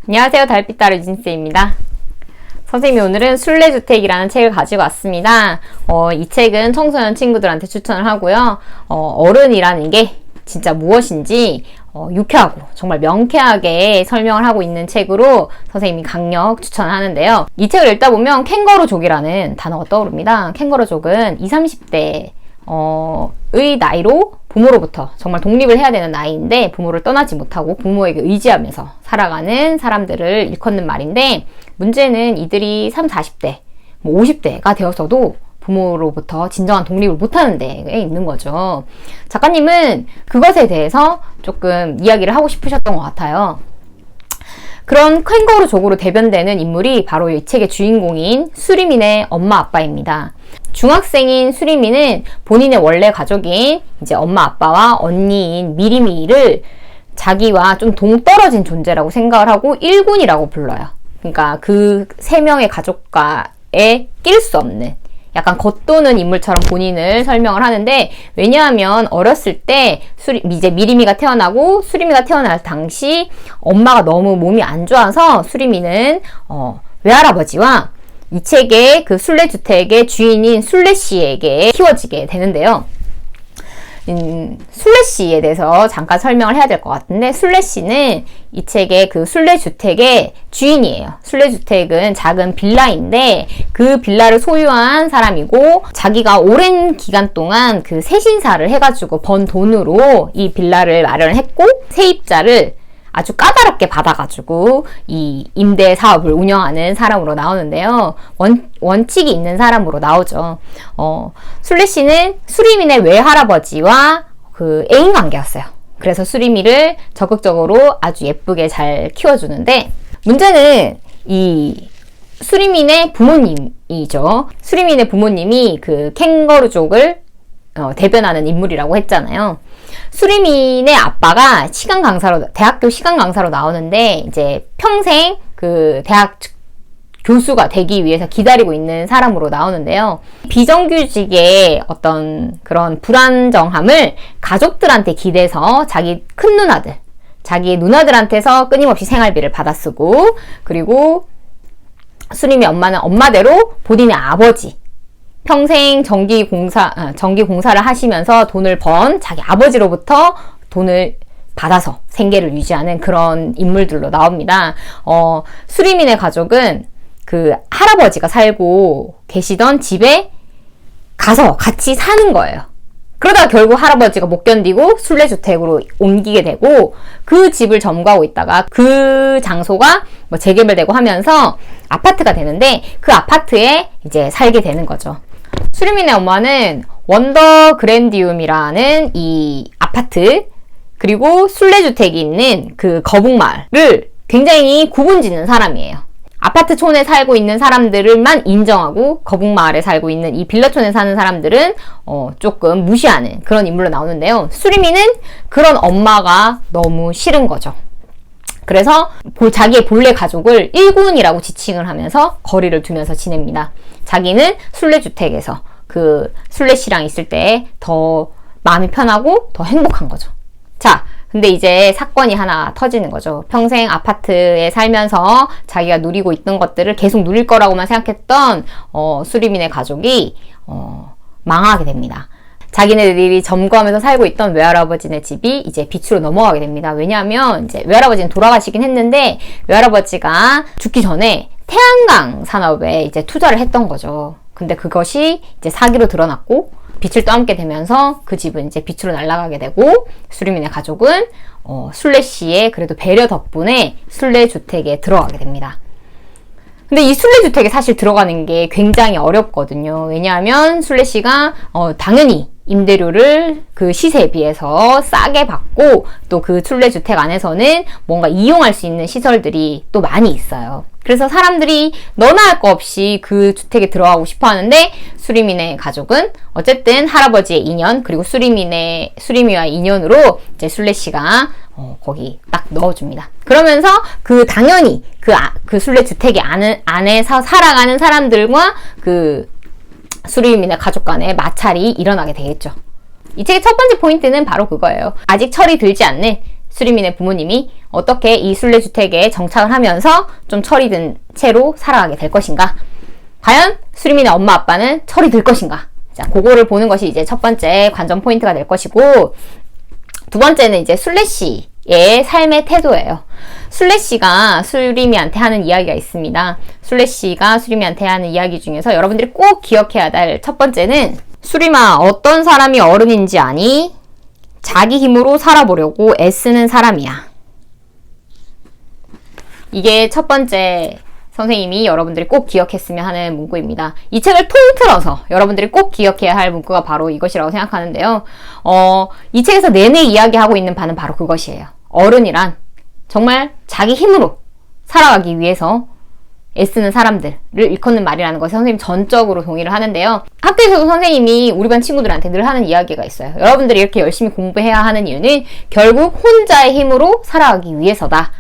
안녕하세요. 달빛따르 유진쌤입니다. 선생님이 오늘은 순례주택이라는 책을 가지고 왔습니다. 이 책은 청소년 친구들한테 추천을 하고요. 어른이라는 게 진짜 무엇인지 유쾌하고 정말 명쾌하게 설명을 하고 있는 책으로 선생님이 강력 추천을 하는데요. 이 책을 읽다 보면 캥거루족이라는 단어가 떠오릅니다. 캥거루족은 20, 30대 의 나이로 부모로부터 정말 독립을 해야 되는 나이인데 부모를 떠나지 못하고 부모에게 의지하면서 살아가는 사람들을 일컫는 말인데, 문제는 이들이 30, 40대, 50대가 되어서도 부모로부터 진정한 독립을 못하는 데에 있는 거죠. 작가님은 그것에 대해서 조금 이야기를 하고 싶으셨던 것 같아요. 그런 캥거루족으로 대변되는 인물이 바로 이 책의 주인공인 수리민의 엄마 아빠입니다. 중학생인 수리민은 본인의 원래 가족인 이제 엄마 아빠와 언니인 미리미를 자기와 좀 동떨어진 존재라고 생각을 하고 일군이라고 불러요. 그러니까 그 세 명의 가족과에 낄 수 없는 약간 겉도는 인물처럼 본인을 설명을 하는데, 왜냐하면 어렸을 때 이제 미리미가 태어나고 수리미가 태어날 당시 엄마가 너무 몸이 안 좋아서 수리미는 외할아버지와 이 책의 그 순례주택의 주인인 순례씨에게 키워지게 되는데요. 순례씨에 대해서 잠깐 설명을 해야 될 것 같은데, 순례씨는 이 책의 그 순례주택의 주인이에요. 순례주택은 작은 빌라인데 그 빌라를 소유한 사람이고, 자기가 오랜 기간 동안 그 세신사를 해가지고 번 돈으로 이 빌라를 마련을 했고, 세입자를 아주 까다롭게 받아가지고 이 임대 사업을 운영하는 사람으로 나오는데요. 원칙이 있는 사람으로 나오죠. 순례씨는 수리민의 외할아버지와 그 애인 관계였어요. 그래서 수리미를 적극적으로 아주 예쁘게 잘 키워주는데, 문제는 이 수리민의 부모님이죠. 수리민의 부모님이 그 캥거루족을 대변하는 인물이라고 했잖아요. 수리민의 아빠가 대학교 시간 강사로 나오는데, 이제 평생 그 대학 교수가 되기 위해서 기다리고 있는 사람으로 나오는데요. 비정규직의 어떤 그런 불안정함을 가족들한테 기대서 자기 큰 누나들, 자기 누나들한테서 끊임없이 생활비를 받아 쓰고, 그리고 수리미 엄마는 엄마대로 본인의 아버지, 평생 전기공사를 하시면서 돈을 번 자기 아버지로부터 돈을 받아서 생계를 유지하는 그런 인물들로 나옵니다. 수리민의 가족은 그 할아버지가 살고 계시던 집에 가서 같이 사는 거예요. 그러다가 결국 할아버지가 못 견디고 순례주택으로 옮기게 되고, 그 집을 점거하고 있다가 그 장소가 뭐 재개발되고 하면서 아파트가 되는데, 그 아파트에 이제 살게 되는 거죠. 수리민의 엄마는 원더 그랜디움이라는 이 아파트, 그리고 순례주택이 있는 그 거북마을을 굉장히 구분짓는 사람이에요. 아파트촌에 살고 있는 사람들만 인정하고 거북마을에 살고 있는 이 빌라촌에 사는 사람들은 조금 무시하는 그런 인물로 나오는데요. 수리미는 그런 엄마가 너무 싫은 거죠. 그래서 자기의 본래 가족을 일군이라고 지칭을 하면서 거리를 두면서 지냅니다. 자기는 순례주택에서 그 순례씨랑 있을 때 더 마음이 편하고 더 행복한 거죠. 자, 근데 이제 사건이 하나 터지는 거죠. 평생 아파트에 살면서 자기가 누리고 있던 것들을 계속 누릴 거라고만 생각했던 수리민의 가족이 망하게 됩니다. 자기네들이 점거하면서 살고 있던 외할아버지네 집이 이제 빛으로 넘어가게 됩니다. 왜냐하면 이제 외할아버지는 돌아가시긴 했는데, 외할아버지가 죽기 전에 태양광 산업에 이제 투자를 했던 거죠. 근데 그것이 이제 사기로 드러났고 빛을 떠안게 되면서 그 집은 이제 빛으로 날아가게 되고, 수리민의 가족은 순례씨의 그래도 배려 덕분에 순례주택에 들어가게 됩니다. 근데 이 순례주택에 사실 들어가는 게 굉장히 어렵거든요. 왜냐하면 순례씨가 당연히 임대료를 그 시세에 비해서 싸게 받고, 또 그 순례주택 안에서는 뭔가 이용할 수 있는 시설들이 또 많이 있어요. 그래서 사람들이 너나 할 거 없이 그 주택에 들어가고 싶어 하는데, 수리민의 가족은 어쨌든 할아버지의 인연, 그리고 수리미와 인연으로 이제 순례씨가 거기 딱 넣어줍니다. 그러면서 당연히 그 순례주택의 안에서 살아가는 사람들과 그 수리민의 가족 간의 마찰이 일어나게 되겠죠. 이 책의 첫 번째 포인트는 바로 그거예요. 아직 철이 들지 않는 수리민의 부모님이 어떻게 이 순례주택에 정착을 하면서 좀 철이 든 채로 살아가게 될 것인가? 과연 수리민의 엄마 아빠는 철이 들 것인가? 자, 그거를 보는 것이 이제 첫 번째 관전 포인트가 될 것이고, 두 번째는 이제 순례씨의 삶의 태도예요. 순례씨가 수리미한테 하는 이야기가 있습니다. 순례씨가 수리미한테 하는 이야기 중에서 여러분들이 꼭 기억해야 될 첫 번째는, 수리마, 어떤 사람이 어른인지 아니? 자기 힘으로 살아보려고 애쓰는 사람이야. 이게 첫 번째 선생님이 여러분들이 꼭 기억했으면 하는 문구입니다. 이 책을 통틀어서 여러분들이 꼭 기억해야 할 문구가 바로 이것이라고 생각하는데요. 이 책에서 내내 이야기하고 있는 바는 바로 그것이에요. 어른이란 정말 자기 힘으로 살아가기 위해서 애쓰는 사람들을 일컫는 말이라는 것에 선생님 전적으로 동의를 하는데요. 학교에서도 선생님이 우리 반 친구들한테 늘 하는 이야기가 있어요. 여러분들이 이렇게 열심히 공부해야 하는 이유는 결국 혼자의 힘으로 살아가기 위해서다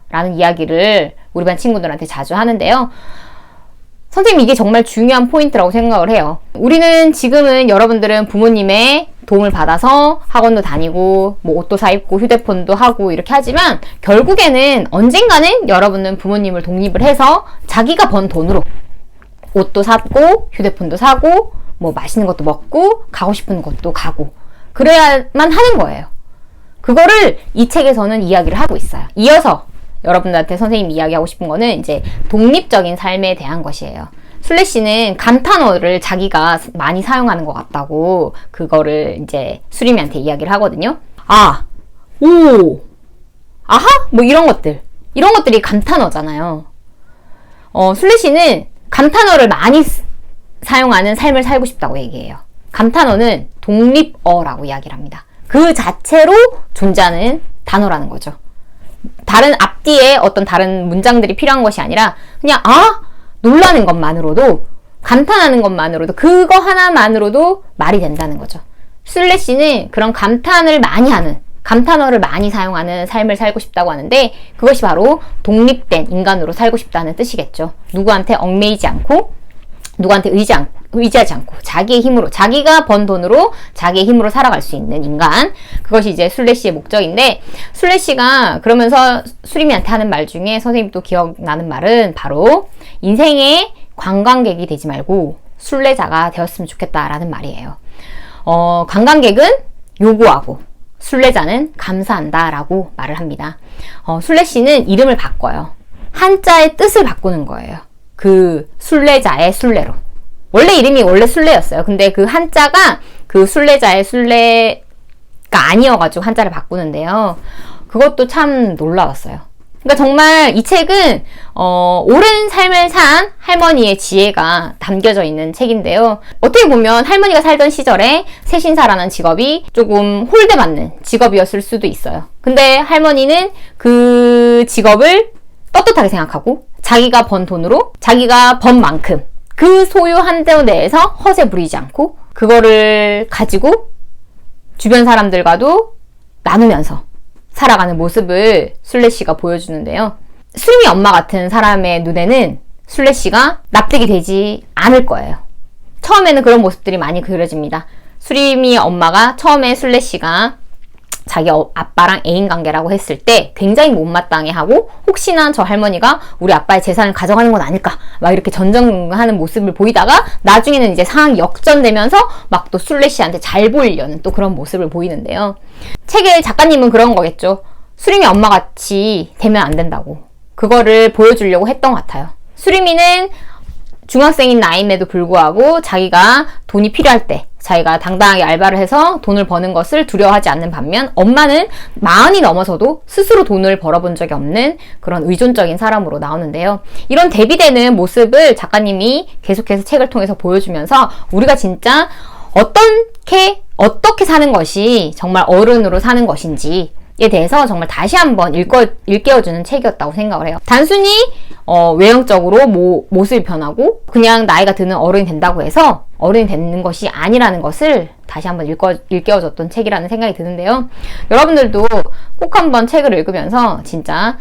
라는 이야기를 우리 반 친구들한테 자주 하는데요. 선생님 이게 정말 중요한 포인트라고 생각을 해요. 우리는 지금은 여러분들은 부모님의 도움을 받아서 학원도 다니고 뭐 옷도 사 입고 휴대폰도 하고 이렇게 하지만 결국에는 언젠가는 여러분은 부모님을 독립을 해서 자기가 번 돈으로 옷도 사고 휴대폰도 사고 뭐 맛있는 것도 먹고 가고 싶은 곳도 가고 그래야만 하는 거예요. 그거를 이 책에서는 이야기를 하고 있어요. 이어서 여러분들한테 선생님이 이야기하고 싶은 거는 이제 독립적인 삶에 대한 것이에요. 순례씨는 감탄어를 자기가 많이 사용하는 것 같다고 그거를 이제 수리미한테 이야기를 하거든요. 아, 오, 아하? 뭐 이런 것들이 감탄어잖아요. 순례씨는 감탄어를 많이 사용하는 삶을 살고 싶다고 얘기해요. 감탄어는 독립어라고 이야기를 합니다. 그 자체로 존재하는 단어라는 거죠. 다른 앞뒤에 어떤 다른 문장들이 필요한 것이 아니라 그냥 놀라는 것만으로도 감탄하는 것만으로도 그거 하나만으로도 말이 된다는 거죠. 순례씨는 그런 감탄을 많이 하는 감탄어를 많이 사용하는 삶을 살고 싶다고 하는데 그것이 바로 독립된 인간으로 살고 싶다는 뜻이겠죠. 누구한테 얽매이지 않고 누구한테 의지하지 않고 자기의 힘으로 자기가 번 돈으로 자기의 힘으로 살아갈 수 있는 인간 그것이 이제 순례씨의 목적인데 순례씨가 그러면서 수리미한테 하는 말 중에 선생님 또 기억나는 말은 바로 인생의 관광객이 되지 말고 순례자가 되었으면 좋겠다라는 말이에요. 관광객은 요구하고 순례자는 감사한다 라고 말을 합니다. 순례씨는 이름을 바꿔요. 한자의 뜻을 바꾸는 거예요. 그 순례자의 순례로. 원래 이름이 원래 순례였어요. 근데 그 한자가 그 순례자의 순례가 아니어가지고 한자를 바꾸는데요. 그것도 참 놀라웠어요. 그러니까 정말 이 책은 오랜 삶을 산 할머니의 지혜가 담겨져 있는 책인데요. 어떻게 보면 할머니가 살던 시절에 세신사라는 직업이 조금 홀대받는 직업이었을 수도 있어요. 근데 할머니는 그 직업을 떳떳하게 생각하고 자기가 번 돈으로 자기가 번 만큼 그 소유한 데 내에서 허세 부리지 않고 그거를 가지고 주변 사람들과도 나누면서 살아가는 모습을 순례씨가 보여주는데요. 수림이 엄마 같은 사람의 눈에는 순례씨가 납득이 되지 않을 거예요. 처음에는 그런 모습들이 많이 그려집니다. 수림이 엄마가 처음에 순례씨가 자기 아빠랑 애인 관계라고 했을 때 굉장히 못마땅해하고 혹시나 저 할머니가 우리 아빠의 재산을 가져가는 건 아닐까 막 이렇게 전전하는 모습을 보이다가 나중에는 이제 상황이 역전되면서 막 또 순례씨한테 잘 보이려는 또 그런 모습을 보이는데요. 책의 작가님은 그런 거겠죠. 수림이 엄마같이 되면 안 된다고 그거를 보여주려고 했던 것 같아요. 수림이는 중학생인 나이임에도 불구하고 자기가 돈이 필요할 때 자기가 당당하게 알바를 해서 돈을 버는 것을 두려워하지 않는 반면 엄마는 40이 넘어서도 스스로 돈을 벌어본 적이 없는 그런 의존적인 사람으로 나오는데요. 이런 대비되는 모습을 작가님이 계속해서 책을 통해서 보여주면서 우리가 진짜 어떻게 사는 것이 정말 어른으로 사는 것인지 에 대해서 정말 다시 한번 일깨워주는 책이었다고 생각을 해요. 단순히 외형적으로 모습이 변하고 그냥 나이가 드는 어른이 된다고 해서 어른이 되는 것이 아니라는 것을 다시 한번 일깨워줬던 책이라는 생각이 드는데요. 여러분들도 꼭 한번 책을 읽으면서 진짜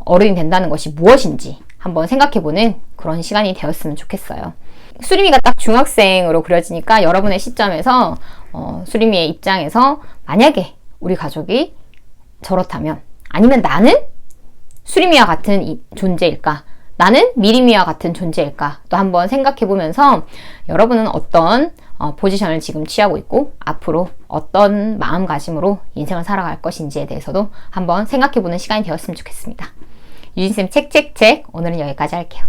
어른이 된다는 것이 무엇인지 한번 생각해보는 그런 시간이 되었으면 좋겠어요. 수림이가 딱 중학생으로 그려지니까 여러분의 시점에서 수림이의 입장에서 만약에 우리 가족이 저렇다면 아니면 나는 수리미와 같은 존재일까? 나는 미리미와 같은 존재일까? 또 한번 생각해 보면서 여러분은 어떤 포지션을 지금 취하고 있고 앞으로 어떤 마음가짐으로 인생을 살아갈 것인지에 대해서도 한번 생각해 보는 시간이 되었으면 좋겠습니다. 유진쌤 책책책 오늘은 여기까지 할게요.